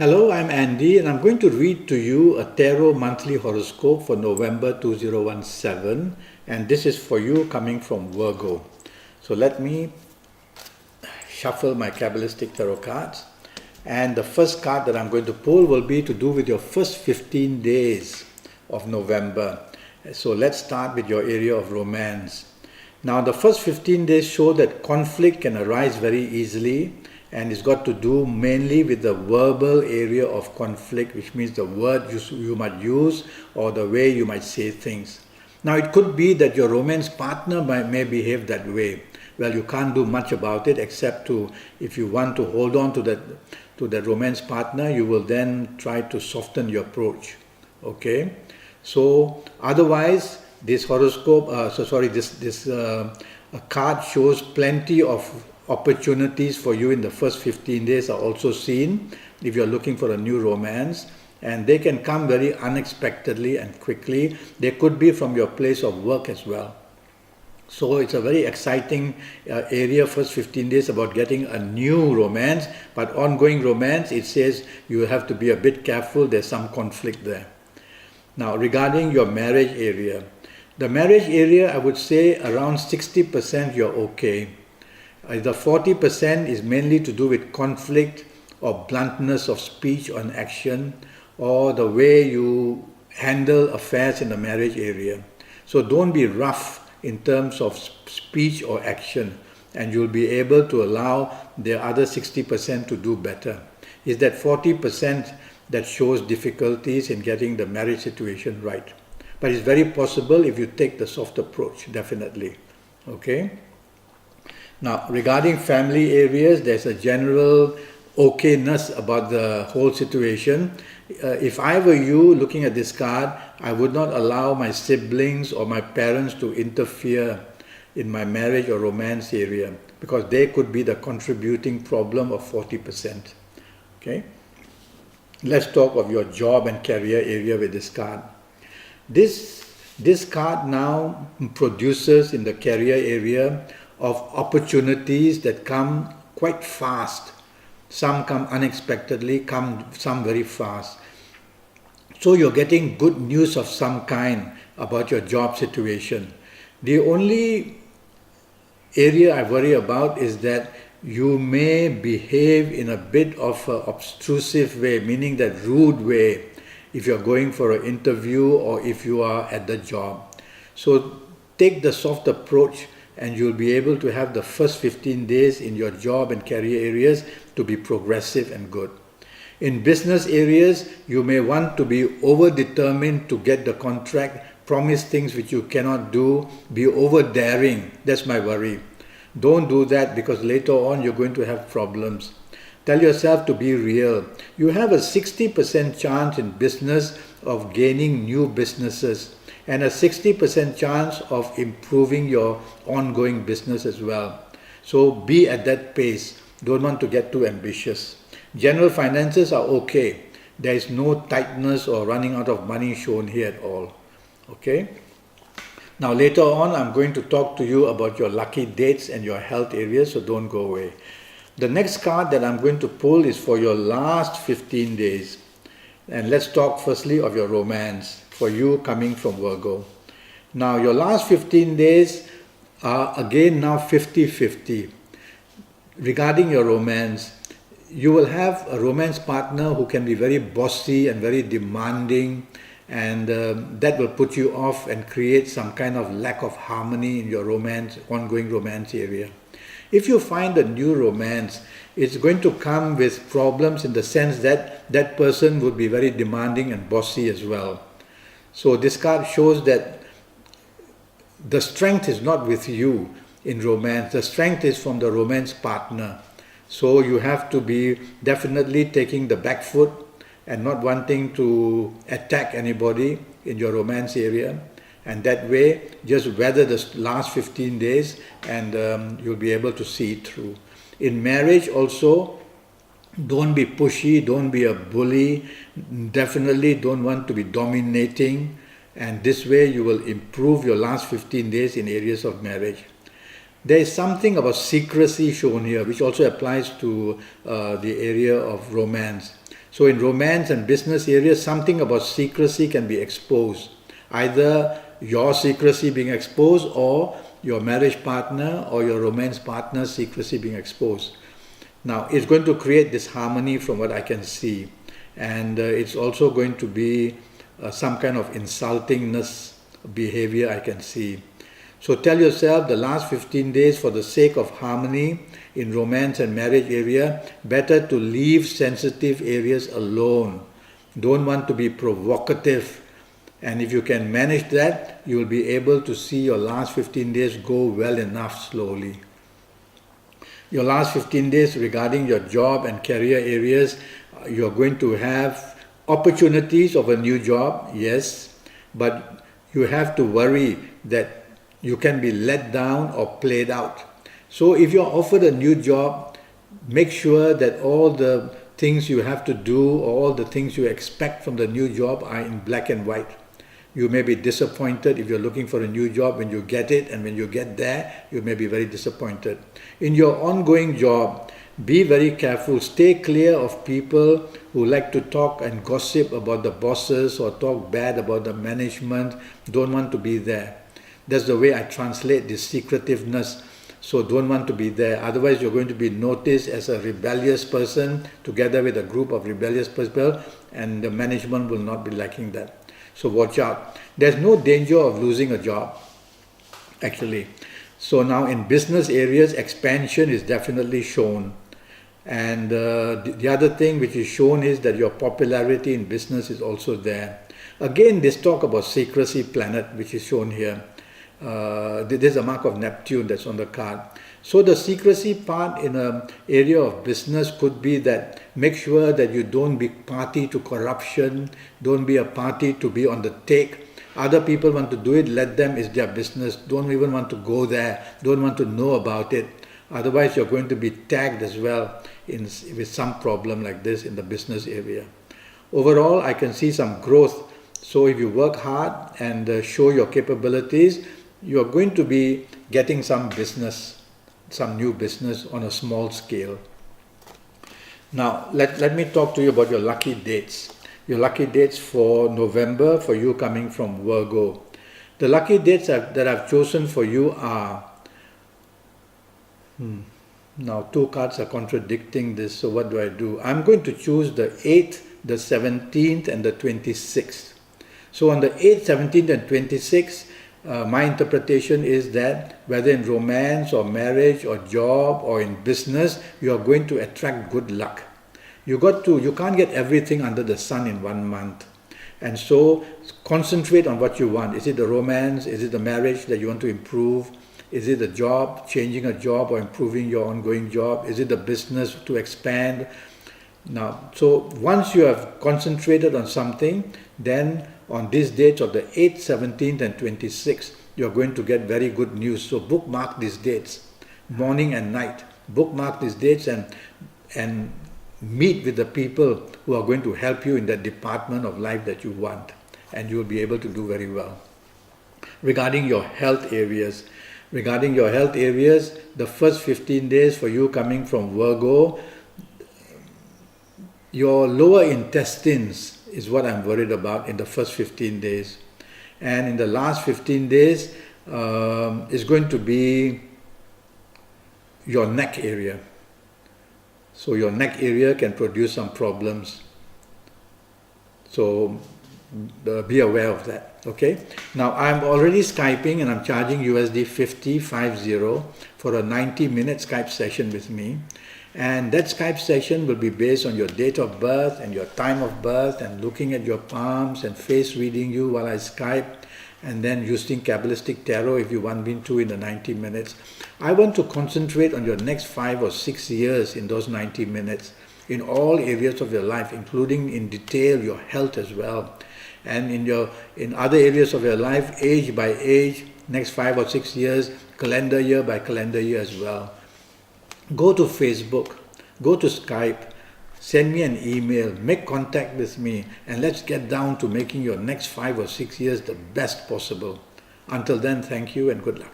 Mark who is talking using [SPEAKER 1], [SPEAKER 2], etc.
[SPEAKER 1] Hello, I'm Andy, and I'm going to read to you a tarot monthly horoscope for November 2017, and this is for you coming from Virgo. So let me shuffle my Kabbalistic tarot cards, and the first card that I'm going to pull will be to do with your first 15 days of November. So let's start with your area of romance. Now, the first 15 days show that conflict can arise very easily, and it's got to do mainly with the verbal area of conflict, which means the word you might use or the way you might say things. Now, it could be that your romance partner may behave that way. Well, you can't do much about it except to, if you want to hold on to that romance partner, you will then try to soften your approach. Okay? So, otherwise, this horoscope, this card shows plenty of opportunities for you in the first 15 days are also seen if you're looking for a new romance, and they can come very unexpectedly and quickly. They could be from your place of work as well. So it's a very exciting area, first 15 days, about getting a new romance, but ongoing romance, it says you have to be a bit careful, there's some conflict there. Now, regarding your marriage area, the marriage area, I would say around 60% you're okay. The 40% is mainly to do with conflict or bluntness of speech or action, or the way you handle affairs in the marriage area. So don't be rough in terms of speech or action, and you'll be able to allow the other 60% to do better. It's that 40% that shows difficulties in getting the marriage situation right. But it's very possible if you take the soft approach, definitely. Okay? Now, regarding family areas, there's a general okayness about the whole situation. If I were you looking at this card, I would not allow my siblings or my parents to interfere in my marriage or romance area, because they could be the contributing problem of 40%. Okay? Let's talk of your job and career area with this card. This card now produces in the career area of opportunities that come quite fast. Some come unexpectedly, some very fast. So you're getting good news of some kind about your job situation. The only area I worry about is that you may behave in a bit of an obtrusive way, meaning that rude way, if you're going for an interview or if you are at the job. So take the soft approach, and you'll be able to have the first 15 days in your job and career areas to be progressive and good. In business areas, you may want to be over-determined to get the contract, promise things which you cannot do, be over-daring. That's my worry. Don't do that, because later on you're going to have problems. Tell yourself to be real. You have a 60% chance in business of gaining new businesses, and a 60% chance of improving your ongoing business as well. So be at that pace. Don't want to get too ambitious. General finances are okay. There is no tightness or running out of money shown here at all. Okay? Now later on, I'm going to talk to you about your lucky dates and your health areas, so don't go away. The next card that I'm going to pull is for your last 15 days. And let's talk firstly of your romance, for you coming from Virgo. Now, your last 15 days are again now 50-50. Regarding your romance, you will have a romance partner who can be very bossy and very demanding, and that will put you off and create some kind of lack of harmony in your romance, ongoing romance area. If you find a new romance, it's going to come with problems in the sense that that person would be very demanding and bossy as well. So this card shows that the strength is not with you in romance. The strength is from the romance partner. So you have to be definitely taking the back foot and not wanting to attack anybody in your romance area. And that way, just weather the last 15 days and you'll be able to see it through. In marriage also, don't be pushy, don't be a bully, definitely don't want to be dominating, and this way you will improve your last 15 days in areas of marriage. There is something about secrecy shown here, which also applies to the area of romance. So in romance and business areas, something about secrecy can be exposed. Either your secrecy being exposed or your marriage partner or your romance partner's secrecy being exposed. Now, it's going to create disharmony from what I can see. And it's also going to be some kind of insultingness behavior I can see. So tell yourself the last 15 days, for the sake of harmony in romance and marriage area, better to leave sensitive areas alone. Don't want to be provocative. And if you can manage that, you will be able to see your last 15 days go well enough slowly. Your last 15 days regarding your job and career areas, you're going to have opportunities of a new job, yes, but you have to worry that you can be let down or played out. So if you're offered a new job, make sure that all the things you have to do, all the things you expect from the new job are in black and white. You may be disappointed if you're looking for a new job when you get it, and when you get there, you may be very disappointed. In your ongoing job, be very careful. Stay clear of people who like to talk and gossip about the bosses or talk bad about the management. Don't want to be there. That's the way I translate this secretiveness. So don't want to be there. Otherwise, you're going to be noticed as a rebellious person together with a group of rebellious people, and the management will not be liking that. So watch out. There's no danger of losing a job, actually. So now in business areas, expansion is definitely shown. And the other thing which is shown is that your popularity in business is also there. Again, this talk about secrecy planet, which is shown here. There's a mark of Neptune that's on the card. So the secrecy part in an area of business could be that make sure that you don't be party to corruption, don't be a party to be on the take. Other people want to do it, let them, it's their business. Don't even want to go there, don't want to know about it. Otherwise you're going to be tagged as well with some problem like this in the business area. Overall, I can see some growth. So if you work hard and show your capabilities, you're going to be getting some business, some new business on a small scale. Now, let me talk to you about your lucky dates. Your lucky dates for November, for you coming from Virgo. The lucky dates that I've chosen for you are... Now, two cards are contradicting this, so what do I do? I'm going to choose the 8th, the 17th, and the 26th. So on the 8th, 17th, and 26th, my interpretation is that whether in romance or marriage or job or in business, you are going to attract good luck. You can't get everything under the sun in 1 month. And so concentrate on what you want. Is it the romance? Is it the marriage that you want to improve? Is it a job, changing a job or improving your ongoing job? Is it the business to expand? Now, so once you have concentrated on something, then on these dates of the 8th, 17th and 26th, you're going to get very good news. So bookmark these dates, morning and night. Bookmark these dates and meet with the people who are going to help you in that department of life that you want, and you'll be able to do very well. Regarding your health areas, the first 15 days for you coming from Virgo, your lower intestines is what I'm worried about in the first 15 days. And in the last 15 days, is going to be your neck area. So your neck area can produce some problems. So be aware of that, okay? Now I'm already Skyping and I'm charging USD 50 for a 90-minute Skype session with me. And that Skype session will be based on your date of birth and your time of birth, and looking at your palms and face reading you while I Skype, and then using Kabbalistic Tarot if you want me to in the 90 minutes. I want to concentrate on your next 5 or 6 years in those 90 minutes, in all areas of your life, including in detail your health as well. And in other areas of your life, age by age, next 5 or 6 years, calendar year by calendar year as well. Go to Facebook, go to Skype, send me an email, make contact with me, and let's get down to making your next 5 or 6 years the best possible. Until then, thank you and good luck.